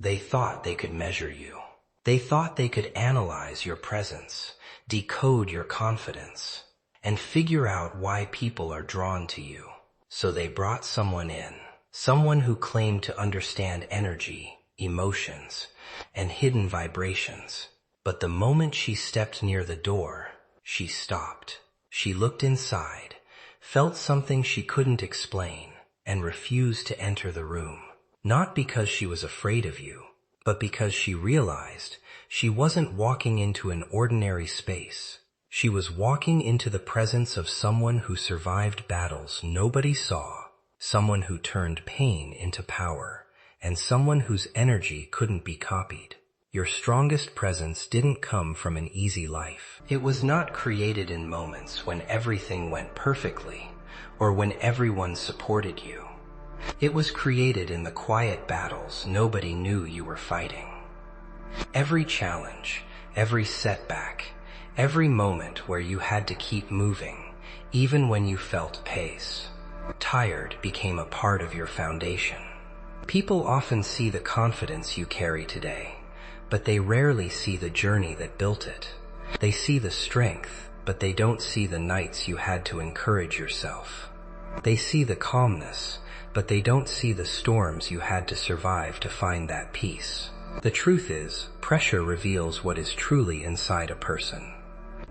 They thought they could measure you. They thought they could analyze your presence, decode your confidence, and figure out why people are drawn to you. So they brought someone in, someone who claimed to understand energy, emotions, and hidden vibrations. But the moment she stepped near the door, she stopped. She looked inside, felt something she couldn't explain, and refused to enter the room. Not because she was afraid of you, but because she realized she wasn't walking into an ordinary space. She was walking into the presence of someone who survived battles nobody saw, someone who turned pain into power, and someone whose energy couldn't be copied. Your strongest presence didn't come from an easy life. It was not created in moments when everything went perfectly or when everyone supported you. It was created in the quiet battles nobody knew you were fighting. Every challenge, every setback, every moment where you had to keep moving, even when you felt tired, became a part of your foundation. People often see the confidence you carry today, but they rarely see the journey that built it. They see the strength, but they don't see the nights you had to encourage yourself. They see the calmness, but they don't see the storms you had to survive to find that peace. The truth is, pressure reveals what is truly inside a person.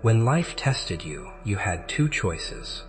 When life tested you, you had two choices.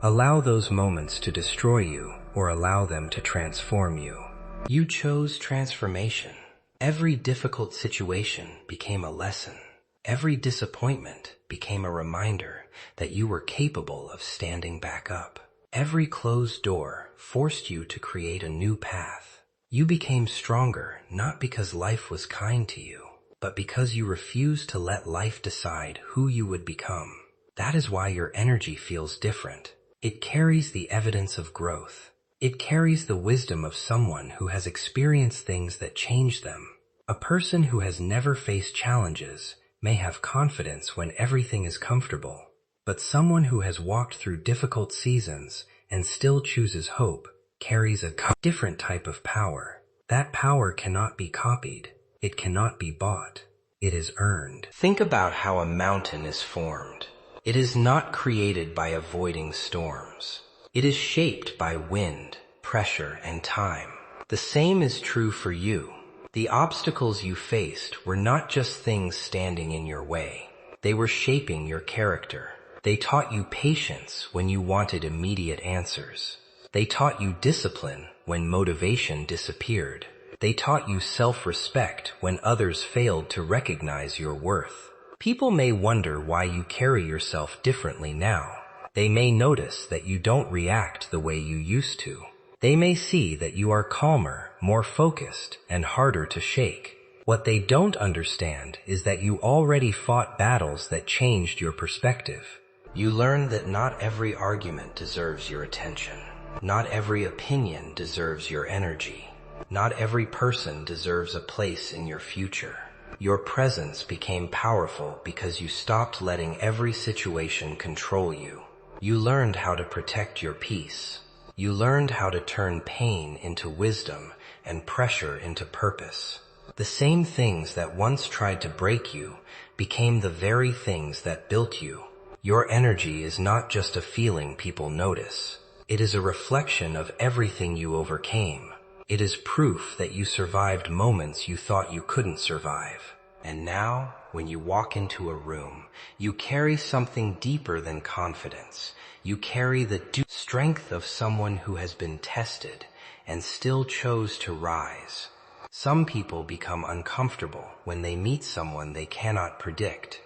Allow those moments to destroy you, or allow them to transform you. You chose transformation. Every difficult situation became a lesson. Every disappointment became a reminder that you were capable of standing back up. Every closed door forced you to create a new path. You became stronger not because life was kind to you, but because you refused to let life decide who you would become. That is why your energy feels different. It carries the evidence of growth. It carries the wisdom of someone who has experienced things that changed them. A person who has never faced challenges may have confidence when everything is comfortable, but someone who has walked through difficult seasons and still chooses hope carries a different type of power. That power cannot be copied. It cannot be bought. It is earned. Think about how a mountain is formed. It is not created by avoiding storms. It is shaped by wind, pressure, and time. The same is true for you. The obstacles you faced were not just things standing in your way. They were shaping your character. They taught you patience when you wanted immediate answers. They taught you discipline when motivation disappeared. They taught you self-respect when others failed to recognize your worth. People may wonder why you carry yourself differently now. They may notice that you don't react the way you used to. They may see that you are calmer, more focused, and harder to shake. What they don't understand is that you already fought battles that changed your perspective. You learned that not every argument deserves your attention. Not every opinion deserves your energy. Not every person deserves a place in your future. Your presence became powerful because you stopped letting every situation control you. You learned how to protect your peace. You learned how to turn pain into wisdom and pressure into purpose. The same things that once tried to break you became the very things that built you. Your energy is not just a feeling people notice. It is a reflection of everything you overcame. It is proof that you survived moments you thought you couldn't survive. And now, when you walk into a room, you carry something deeper than confidence. You carry the strength of someone who has been tested and still chose to rise. Some people become uncomfortable when they meet someone they cannot predict.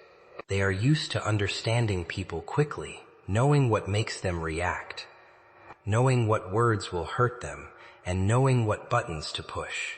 They are used to understanding people quickly, knowing what makes them react, knowing what words will hurt them, and knowing what buttons to push.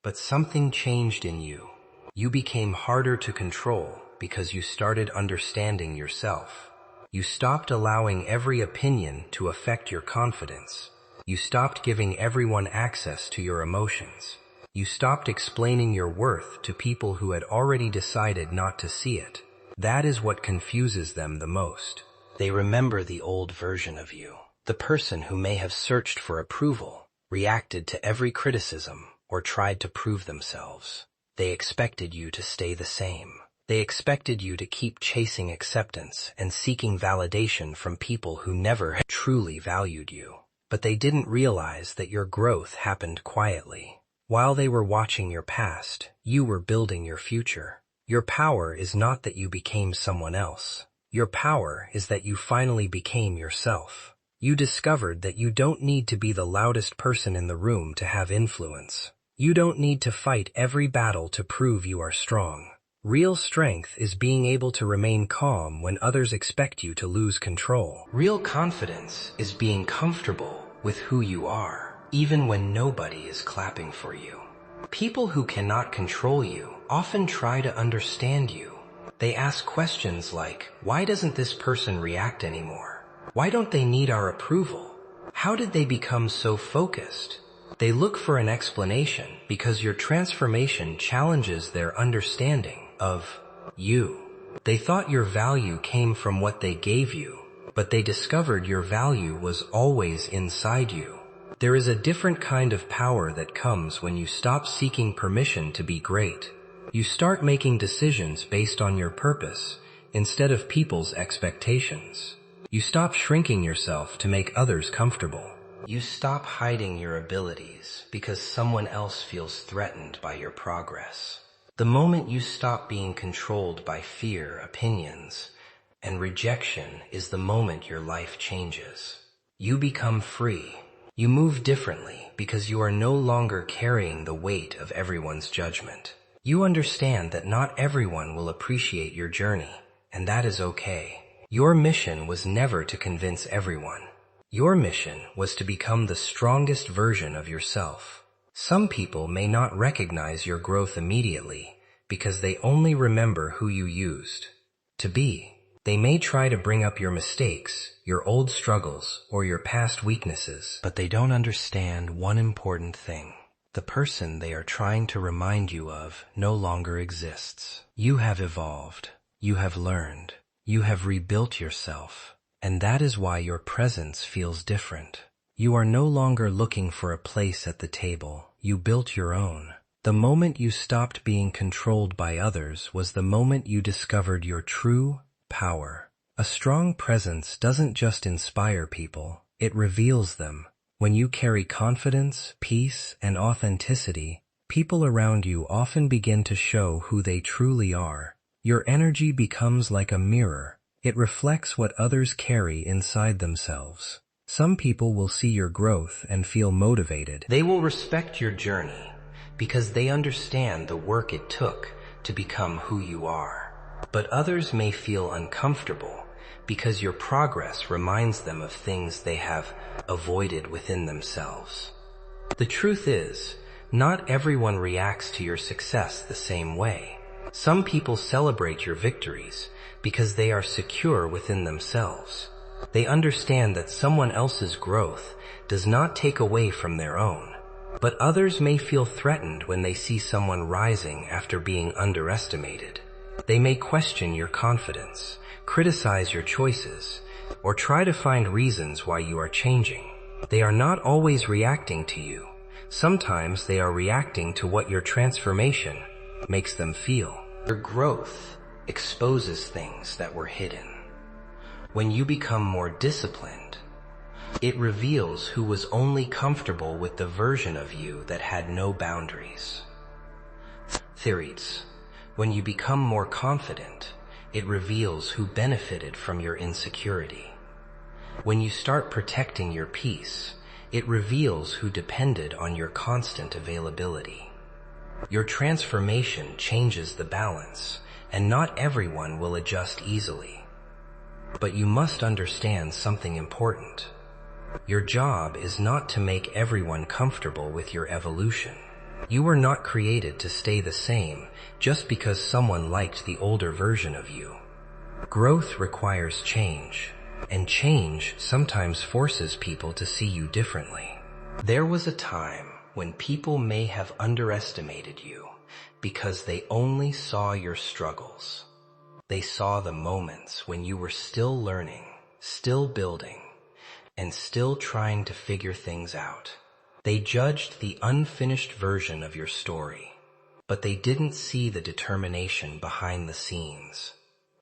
But something changed in you. You became harder to control because you started understanding yourself. You stopped allowing every opinion to affect your confidence. You stopped giving everyone access to your emotions. You stopped explaining your worth to people who had already decided not to see it. That is what confuses them the most. They remember the old version of you, the person who may have searched for approval, reacted to every criticism, or tried to prove themselves. They expected you to stay the same. They expected you to keep chasing acceptance and seeking validation from people who never had truly valued you. But they didn't realize that your growth happened quietly. While they were watching your past, you were building your future. Your power is not that you became someone else. Your power is that you finally became yourself. You discovered that you don't need to be the loudest person in the room to have influence. You don't need to fight every battle to prove you are strong. Real strength is being able to remain calm when others expect you to lose control. Real confidence is being comfortable with who you are, even when nobody is clapping for you. People who cannot control you often try to understand you. They ask questions like, why doesn't this person react anymore? Why don't they need our approval? How did they become so focused? They look for an explanation because your transformation challenges their understanding of you. They thought your value came from what they gave you, but they discovered your value was always inside you. There is a different kind of power that comes when you stop seeking permission to be great. You start making decisions based on your purpose instead of people's expectations. You stop shrinking yourself to make others comfortable. You stop hiding your abilities because someone else feels threatened by your progress. The moment you stop being controlled by fear, opinions, and rejection is the moment your life changes. You become free. You move differently because you are no longer carrying the weight of everyone's judgment. You understand that not everyone will appreciate your journey, and that is okay. Your mission was never to convince everyone. Your mission was to become the strongest version of yourself. Some people may not recognize your growth immediately because they only remember who you used to be. They may try to bring up your mistakes, your old struggles, or your past weaknesses, but they don't understand one important thing. The person they are trying to remind you of no longer exists. You have evolved. You have learned. You have rebuilt yourself. And that is why your presence feels different. You are no longer looking for a place at the table. You built your own. The moment you stopped being controlled by others was the moment you discovered your true power. A strong presence doesn't just inspire people, it reveals them. When you carry confidence, peace, and authenticity, people around you often begin to show who they truly are. Your energy becomes like a mirror. It reflects what others carry inside themselves. Some people will see your growth and feel motivated. They will respect your journey because they understand the work it took to become who you are. But others may feel uncomfortable because your progress reminds them of things they have avoided within themselves. The truth is, not everyone reacts to your success the same way. Some people celebrate your victories because they are secure within themselves. They understand that someone else's growth does not take away from their own. But others may feel threatened when they see someone rising after being underestimated. They may question your confidence, criticize your choices, or try to find reasons why you are changing. They are not always reacting to you. Sometimes they are reacting to what your transformation makes them feel. Your growth exposes things that were hidden. When you become more disciplined, it reveals who was only comfortable with the version of you that had no boundaries. Theories. When you become more confident, it reveals who benefited from your insecurity. When you start protecting your peace, it reveals who depended on your constant availability. Your transformation changes the balance, and not everyone will adjust easily. But you must understand something important. Your job is not to make everyone comfortable with your evolution. You were not created to stay the same just because someone liked the older version of you. Growth requires change, and change sometimes forces people to see you differently. There was a time when people may have underestimated you because they only saw your struggles. They saw the moments when you were still learning, still building, and still trying to figure things out. They judged the unfinished version of your story, but they didn't see the determination behind the scenes.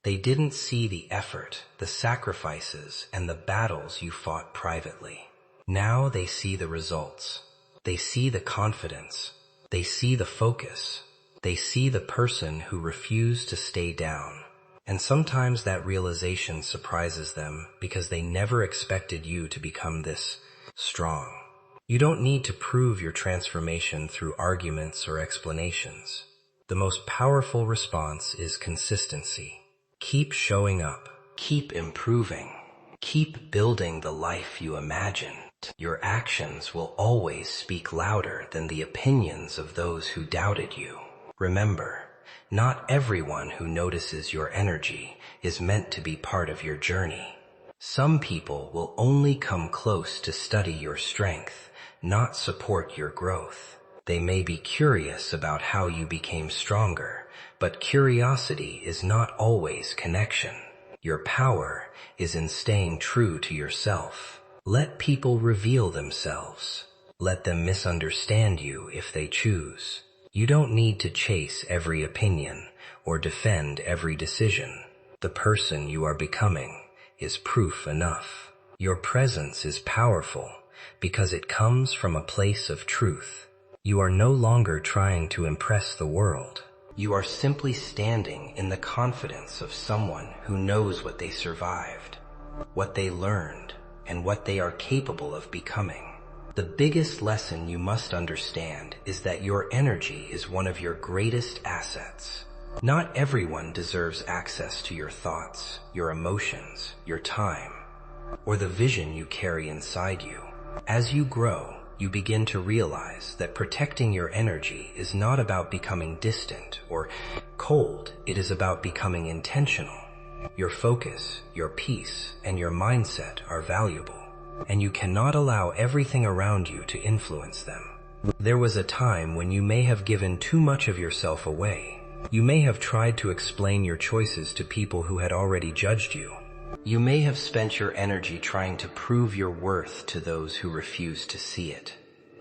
They didn't see the effort, the sacrifices, and the battles you fought privately. Now they see the results. They see the confidence. They see the focus. They see the person who refused to stay down. And sometimes that realization surprises them because they never expected you to become this strong. You don't need to prove your transformation through arguments or explanations. The most powerful response is consistency. Keep showing up. Keep improving. Keep building the life you imagined. Your actions will always speak louder than the opinions of those who doubted you. Remember, not everyone who notices your energy is meant to be part of your journey. Some people will only come close to study your strength, not support your growth. They may be curious about how you became stronger, but curiosity is not always connection. Your power is in staying true to yourself. Let people reveal themselves. Let them misunderstand you if they choose. You don't need to chase every opinion or defend every decision. The person you are becoming is proof enough. Your presence is powerful because it comes from a place of truth. You are no longer trying to impress the world. You are simply standing in the confidence of someone who knows what they survived, what they learned, and what they are capable of becoming. The biggest lesson you must understand is that your energy is one of your greatest assets. Not everyone deserves access to your thoughts, your emotions, your time, or the vision you carry inside you. As you grow, you begin to realize that protecting your energy is not about becoming distant or cold. It is about becoming intentional. Your focus, your peace, and your mindset are valuable, and you cannot allow everything around you to influence them. There was a time when you may have given too much of yourself away. You may have tried to explain your choices to people who had already judged you. You may have spent your energy trying to prove your worth to those who refuse to see it.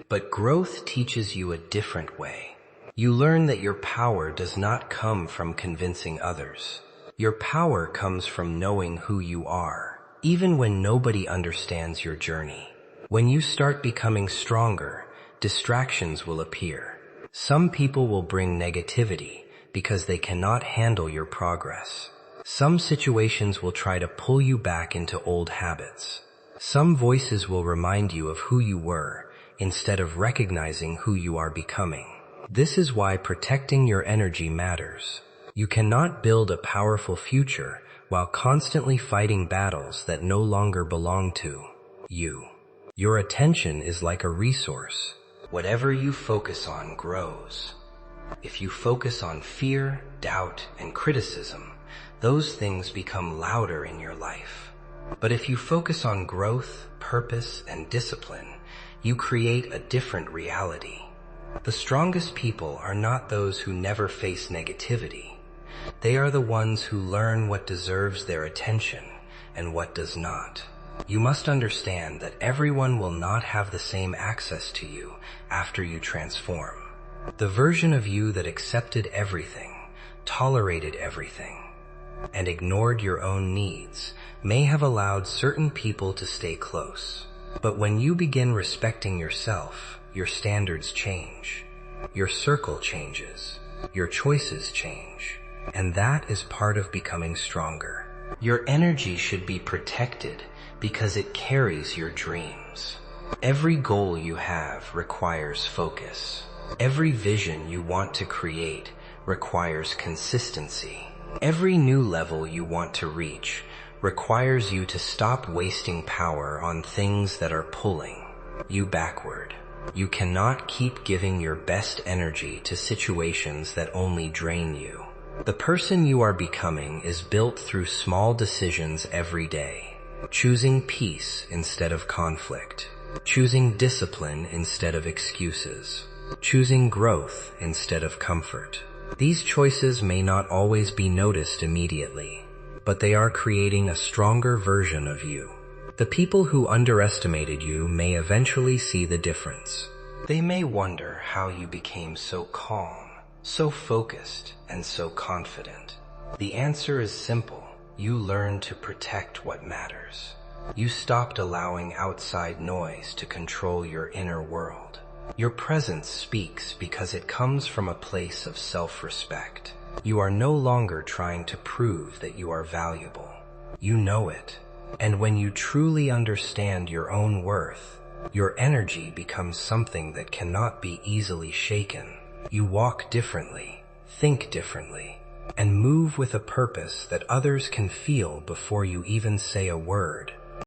But growth teaches you a different way. You learn that your power does not come from convincing others. Your power comes from knowing who you are, even when nobody understands your journey. When you start becoming stronger, distractions will appear. Some people will bring negativity because they cannot handle your progress. Some situations will try to pull you back into old habits. Some voices will remind you of who you were instead of recognizing who you are becoming. This is why protecting your energy matters. You cannot build a powerful future while constantly fighting battles that no longer belong to you. Your attention is like a resource. Whatever you focus on grows. If you focus on fear, doubt, and criticism, those things become louder in your life. But if you focus on growth, purpose, and discipline, you create a different reality. The strongest people are not those who never face negativity. They are the ones who learn what deserves their attention and what does not. You must understand that everyone will not have the same access to you after you transform. The version of you that accepted everything, tolerated everything, and ignored your own needs may have allowed certain people to stay close. But when you begin respecting yourself, your standards change. Your circle changes. Your choices change. And that is part of becoming stronger. Your energy should be protected because it carries your dreams. Every goal you have requires focus. Every vision you want to create requires consistency. Every new level you want to reach requires you to stop wasting power on things that are pulling you backward. You cannot keep giving your best energy to situations that only drain you. The person you are becoming is built through small decisions every day. Choosing peace instead of conflict. Choosing discipline instead of excuses. Choosing growth instead of comfort. These choices may not always be noticed immediately, but they are creating a stronger version of you. The people who underestimated you may eventually see the difference. They may wonder how you became so calm, so focused, and so confident. The answer is simple. You learned to protect what matters. You stopped allowing outside noise to control your inner world. Your presence speaks because it comes from a place of self-respect. You are no longer trying to prove that you are valuable. You know it. And when you truly understand your own worth, your energy becomes something that cannot be easily shaken. You walk differently, think differently, and move with a purpose that others can feel before you even say a word.